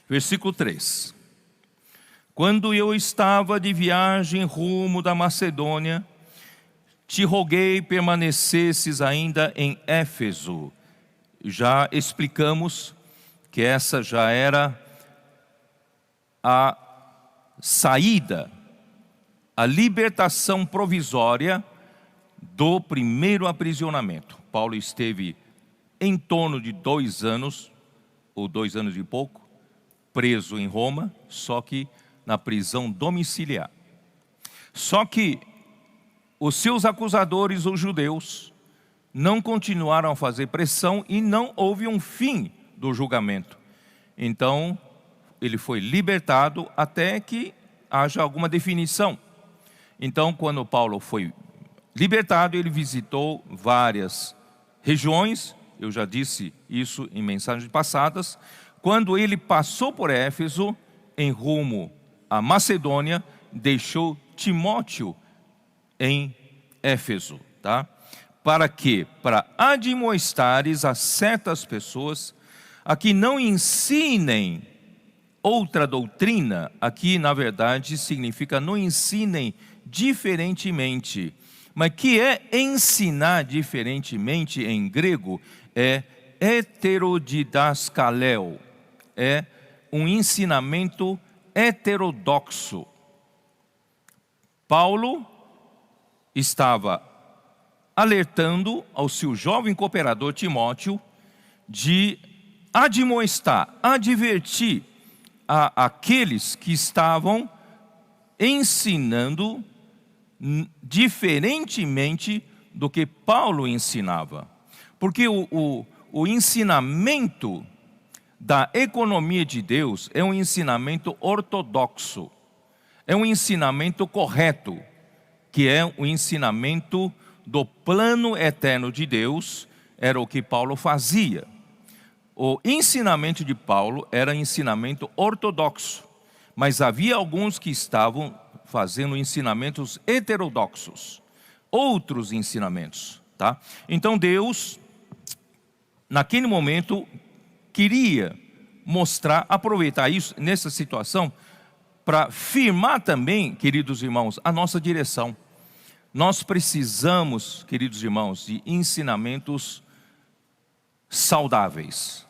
Versículo 3. Quando eu estava de viagem rumo da Macedônia, te roguei permanecesses ainda em Éfeso. Já explicamos que essa já era a saída, a libertação provisória do primeiro aprisionamento. Paulo esteve em torno de 2 anos, ou 2 anos e pouco, preso em Roma, só que na prisão domiciliar. Só que os seus acusadores, os judeus, não continuaram a fazer pressão e não houve um fim do julgamento. Então, ele foi libertado até que haja alguma definição. Então, quando Paulo foi libertado, ele visitou várias regiões, eu já disse isso em mensagens passadas. Quando ele passou por Éfeso, em rumo à Macedônia, deixou Timóteo em Éfeso, tá? Para quê? Para admoestares a certas pessoas a que não ensinem outra doutrina. Aqui, na verdade, significa não ensinem diferentemente. Mas que é ensinar diferentemente em grego é heterodidaskaleo. É um ensinamento heterodoxo. Paulo estava alertando ao seu jovem cooperador Timóteo de admoestar, advertir aqueles que estavam ensinando diferentemente do que Paulo ensinava. Porque o ensinamento da economia de Deus é um ensinamento ortodoxo, é um ensinamento correto, que é o ensinamento do plano eterno de Deus, era o que Paulo fazia. O ensinamento de Paulo era ensinamento ortodoxo, mas havia alguns que estavam fazendo ensinamentos heterodoxos, outros ensinamentos, tá? Então Deus, naquele momento, queria mostrar, aproveitar isso nessa situação, para firmar também, queridos irmãos, a nossa direção. Nós precisamos, queridos irmãos, de ensinamentos saudáveis.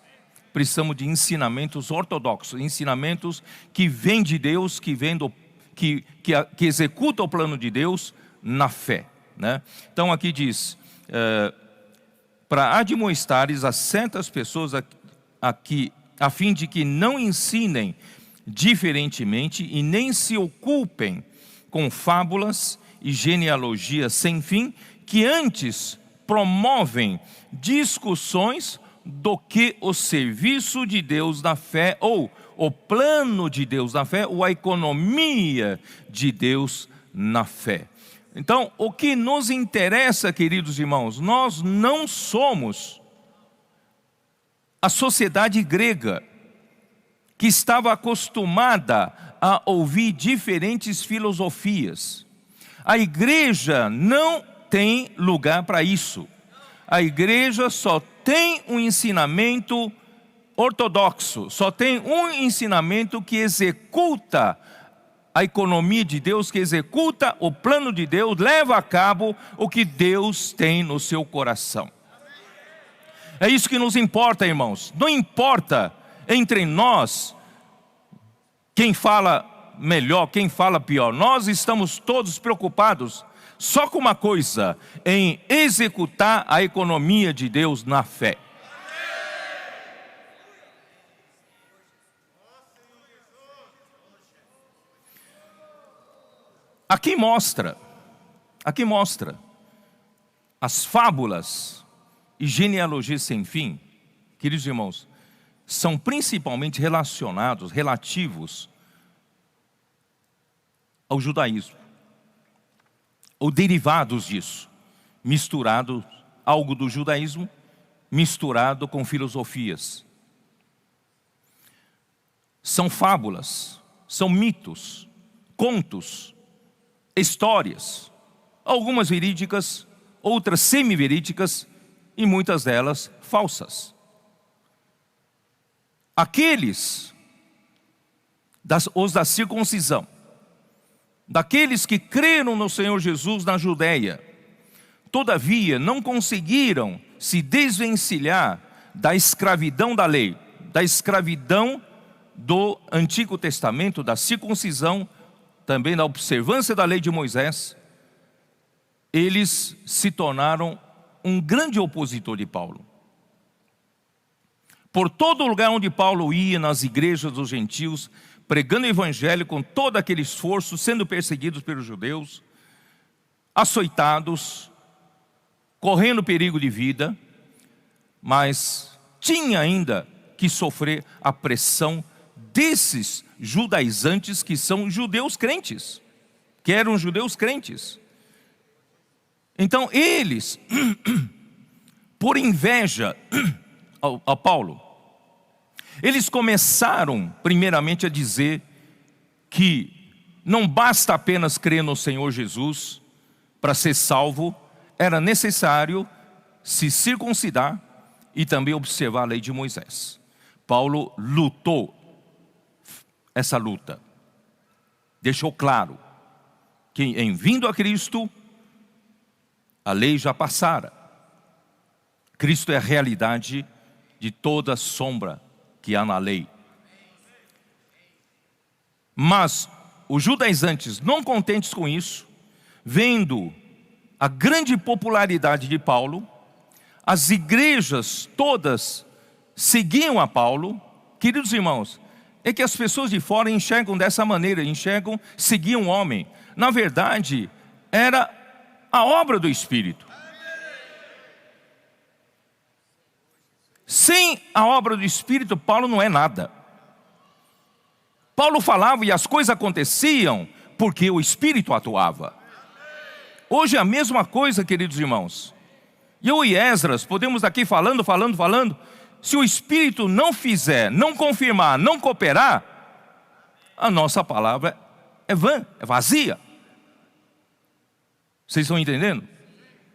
Precisamos de ensinamentos ortodoxos, ensinamentos que vêm de Deus, que executam o plano de Deus na fé, né? Então aqui diz, para admoestares a certas pessoas aqui, a fim de que não ensinem diferentemente e nem se ocupem com fábulas e genealogias sem fim, que antes promovem discussões do que o serviço de Deus na fé, ou o plano de Deus na fé, ou a economia de Deus na fé. Então, o que nos interessa, queridos irmãos, nós não somos a sociedade grega, que estava acostumada a ouvir diferentes filosofias. A igreja não tem lugar para isso. A igreja só tem um ensinamento ortodoxo, só tem um ensinamento que executa a economia de Deus, que executa o plano de Deus, leva a cabo o que Deus tem no seu coração. É isso que nos importa, irmãos. Não importa entre nós quem fala melhor, quem fala pior. Nós estamos todos preocupados só com uma coisa: em executar a economia de Deus na fé. Aqui mostra as fábulas e genealogias sem fim, queridos irmãos, são principalmente relativos ao judaísmo, ou derivados disso, misturado, algo do judaísmo, misturado com filosofias. São fábulas, são mitos, contos, histórias, algumas verídicas, outras semi-verídicas e muitas delas falsas. aqueles, os da circuncisão, daqueles que creram no Senhor Jesus na Judéia, todavia não conseguiram se desvencilhar da escravidão da lei, da escravidão do Antigo Testamento, da circuncisão, também da observância da lei de Moisés. Eles se tornaram um grande opositor de Paulo. Por todo lugar onde Paulo ia, nas igrejas dos gentios, pregando o evangelho com todo aquele esforço, sendo perseguidos pelos judeus, açoitados, correndo perigo de vida, mas tinha ainda que sofrer a pressão desses judaizantes que são judeus crentes, que eram judeus crentes. Então eles, por inveja a Paulo, eles começaram primeiramente a dizer que não basta apenas crer no Senhor Jesus para ser salvo, era necessário se circuncidar e também observar a lei de Moisés. Paulo lutou essa luta, deixou claro que em vindo a Cristo, a lei já passara. Cristo é a realidade de toda sombra que há na lei. Mas os judaizantes, não contentes com isso, vendo a grande popularidade de Paulo, as igrejas todas seguiam a Paulo. Queridos irmãos, é que as pessoas de fora enxergam dessa maneira, seguiam o homem. Na verdade, era a obra do Espírito. Sem a obra do Espírito, Paulo não é nada. Paulo falava e as coisas aconteciam porque o Espírito atuava. Hoje é a mesma coisa, queridos irmãos. Eu e Esdras podemos aqui falando. Se o Espírito não fizer, não confirmar, não cooperar, a nossa palavra é vã, é vazia. Vocês estão entendendo?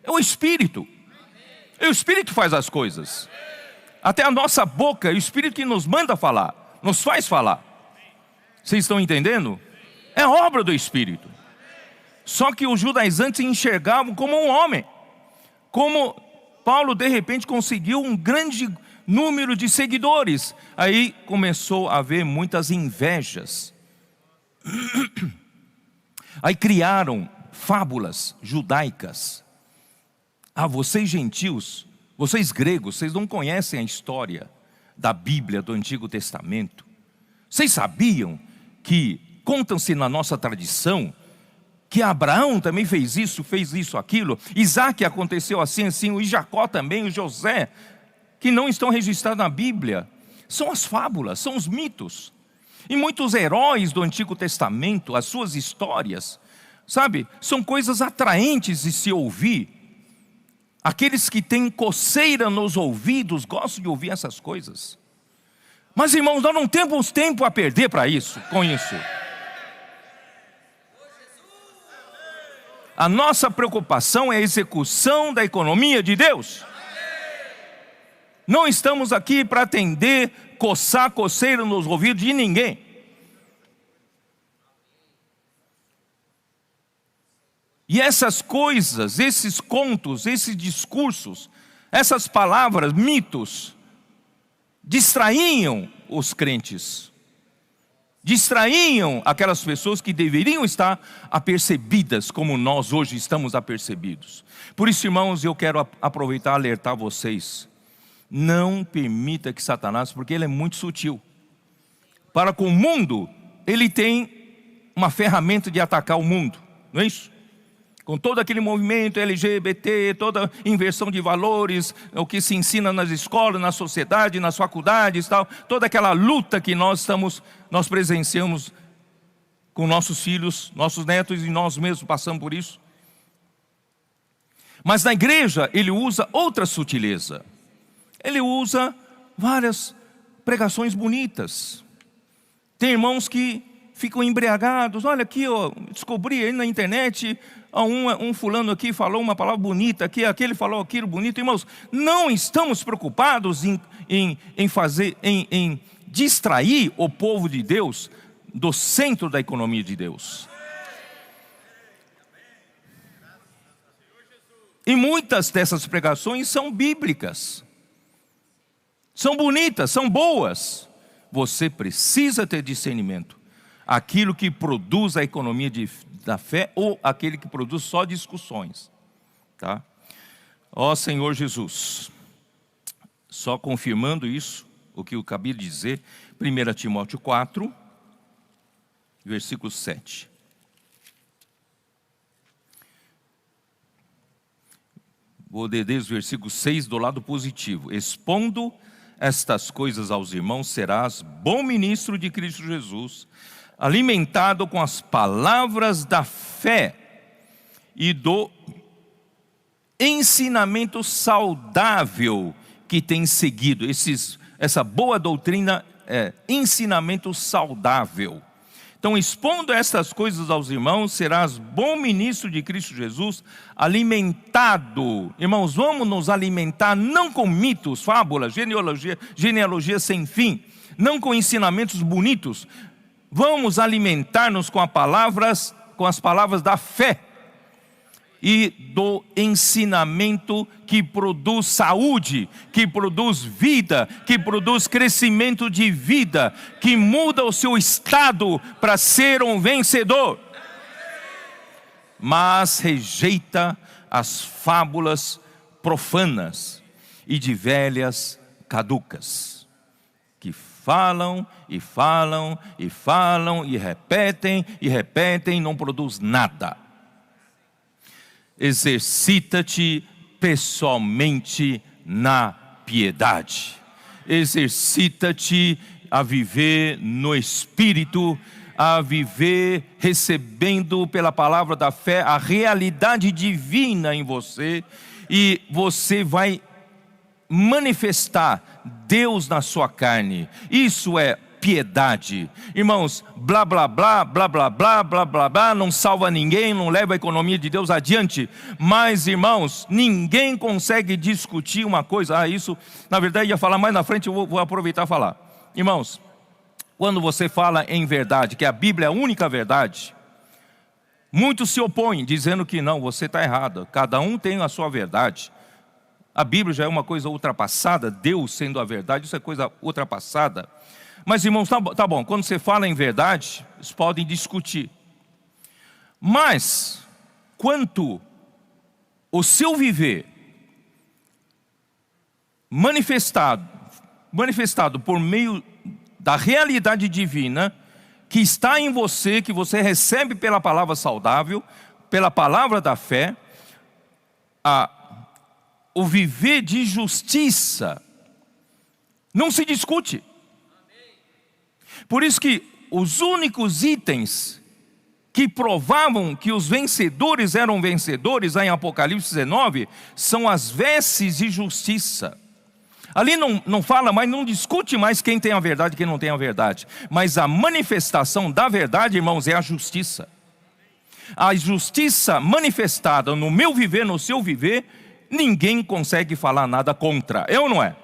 É o Espírito. É o Espírito que faz as coisas. Até a nossa boca é o Espírito que nos manda falar, nos faz falar. Vocês estão entendendo? É a obra do Espírito. Só que os judaizantes enxergavam como um homem. Como Paulo de repente conseguiu um grande número de seguidores. Aí começou a haver muitas invejas. Aí criaram fábulas judaicas. Vocês gentios, vocês gregos, vocês não conhecem a história da Bíblia do Antigo Testamento. Vocês sabiam que contam-se na nossa tradição que Abraão também fez isso, aquilo. Isaac aconteceu assim, o Jacó também, o José, que não estão registrados na Bíblia. São as fábulas, são os mitos. E muitos heróis do Antigo Testamento, as suas histórias, sabe, são coisas atraentes de se ouvir. Aqueles que têm coceira nos ouvidos gostam de ouvir essas coisas. Mas irmãos, nós não temos tempo a perder com isso. A nossa preocupação é a execução da economia de Deus. Não estamos aqui para atender, coçar coceira nos ouvidos de ninguém. E essas coisas, esses contos, esses discursos, essas palavras, mitos, distraíam os crentes. Distraíam aquelas pessoas que deveriam estar apercebidas, como nós hoje estamos apercebidos. Por isso, irmãos, eu quero aproveitar e alertar vocês. Não permita que Satanás, porque ele é muito sutil. Para com o mundo, ele tem uma ferramenta de atacar o mundo, não é isso? Com todo aquele movimento LGBT, toda inversão de valores, o que se ensina nas escolas, na sociedade, nas faculdades, tal, toda aquela luta que nós presenciamos com nossos filhos, nossos netos e nós mesmos passamos por isso. Mas na igreja ele usa outra sutileza. Ele usa várias pregações bonitas. Tem irmãos que ficam embriagados. Olha aqui, descobri aí na internet, um fulano aqui falou uma palavra bonita aqui, aquele falou aquilo bonito. Irmãos, não estamos preocupados em distrair o povo de Deus do centro da economia de Deus. E muitas dessas pregações são bíblicas, são bonitas, são boas. Você precisa ter discernimento. Aquilo que produz a economia da fé ou aquele que produz só discussões. Tá? Ó Senhor Jesus, só confirmando isso, o que eu acabei de dizer, 1 Timóteo 4, versículo 7. Vou ler desde o versículo 6 do lado positivo. Expondo estas coisas aos irmãos, serás bom ministro de Cristo Jesus, alimentado com as palavras da fé e do ensinamento saudável que tem seguido. Essa boa doutrina é ensinamento saudável. Então, expondo estas coisas aos irmãos, serás bom ministro de Cristo Jesus, alimentado. Irmãos, vamos nos alimentar não com mitos, fábulas, genealogia sem fim, não com ensinamentos bonitos. Vamos alimentar-nos com as palavras da fé e do ensinamento que produz saúde, que produz vida, que produz crescimento de vida, que muda o seu estado para ser um vencedor. Mas rejeita as fábulas profanas e de velhas caducas, que falam e falam e falam e repetem, não produz nada. Exercita-te pessoalmente na piedade. Exercita-te a viver no Espírito, a viver recebendo pela palavra da fé a realidade divina em você, e você vai manifestar Deus na sua carne. Isso é piedade. Irmãos, blá blá blá, blá blá blá, blá blá blá, não salva ninguém, não leva a economia de Deus adiante. Mas, irmãos, ninguém consegue discutir uma coisa. Isso, na verdade, ia falar mais na frente, eu vou aproveitar e falar. Irmãos, quando você fala em verdade, que a Bíblia é a única verdade, muitos se opõem, dizendo que não, você está errado. Cada um tem a sua verdade. A Bíblia já é uma coisa ultrapassada, Deus sendo a verdade, isso é coisa ultrapassada. Mas, irmãos, tá bom, quando você fala em verdade, eles podem discutir. Mas, quanto o seu viver manifestado por meio da realidade divina, que está em você, que você recebe pela palavra saudável, pela palavra da fé, o viver de justiça, não se discute. Por isso que os únicos itens que provavam que os vencedores eram vencedores, lá em Apocalipse 19, são as vestes de justiça. Ali não fala mais, não discute mais quem tem a verdade e quem não tem a verdade. Mas a manifestação da verdade, irmãos, é a justiça. A justiça manifestada no meu viver, no seu viver, ninguém consegue falar nada contra. É ou não é?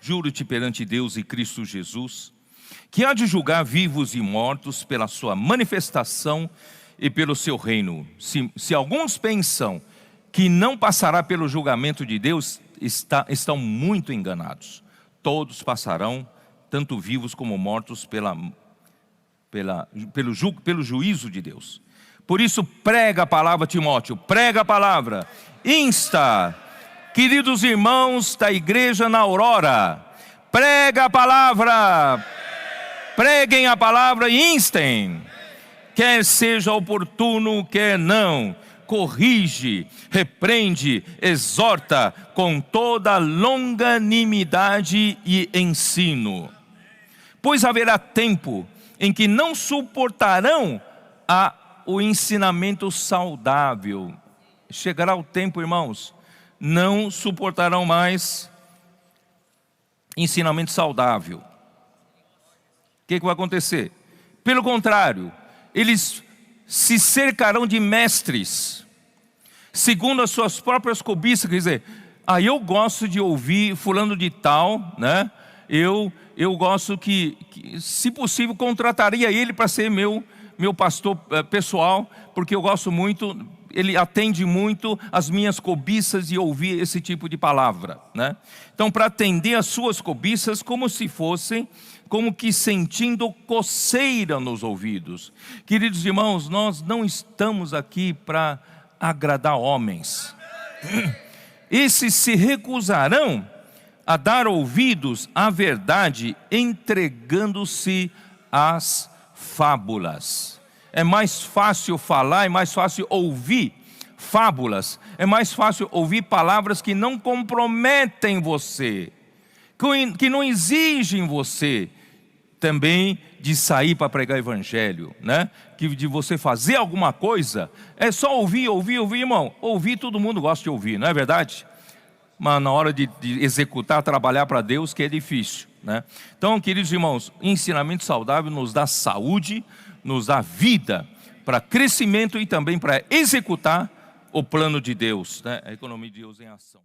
Juro-te perante Deus e Cristo Jesus, que há de julgar vivos e mortos pela sua manifestação e pelo seu reino. Se alguns pensam que não passará pelo julgamento de Deus, estão muito enganados. Todos passarão, tanto vivos como mortos, pelo juízo de Deus. Por isso, prega a palavra, Timóteo, prega a palavra, insta, queridos irmãos da igreja na Aurora, prega a palavra, preguem a palavra e instem, quer seja oportuno, quer não, corrige, repreende, exorta com toda longanimidade e ensino. Pois haverá tempo em que não suportarão o ensinamento saudável. Chegará o tempo, irmãos, não suportarão mais ensinamento saudável. O que vai acontecer? Pelo contrário, eles se cercarão de mestres, segundo as suas próprias cobiças. Quer dizer, eu gosto de ouvir fulano de tal, né? Eu gosto que, se possível, contrataria ele para ser meu pastor pessoal, porque eu gosto muito, ele atende muito as minhas cobiças de ouvir esse tipo de palavra, né? Então, para atender as suas cobiças, como que sentindo coceira nos ouvidos. Queridos irmãos, nós não estamos aqui para agradar homens. Esses se recusarão a dar ouvidos à verdade, entregando-se às fábulas. É mais fácil falar, é mais fácil ouvir fábulas, é mais fácil ouvir palavras que não comprometem você, que não exigem você também de sair para pregar o evangelho, né? Que de você fazer alguma coisa, é só ouvir, irmão. Ouvir, todo mundo gosta de ouvir, não é verdade? Mas na hora de executar, trabalhar para Deus, que é difícil, né? Então, queridos irmãos, ensinamento saudável nos dá saúde, nos dá vida para crescimento e também para executar o plano de Deus, né? A economia de Deus em ação.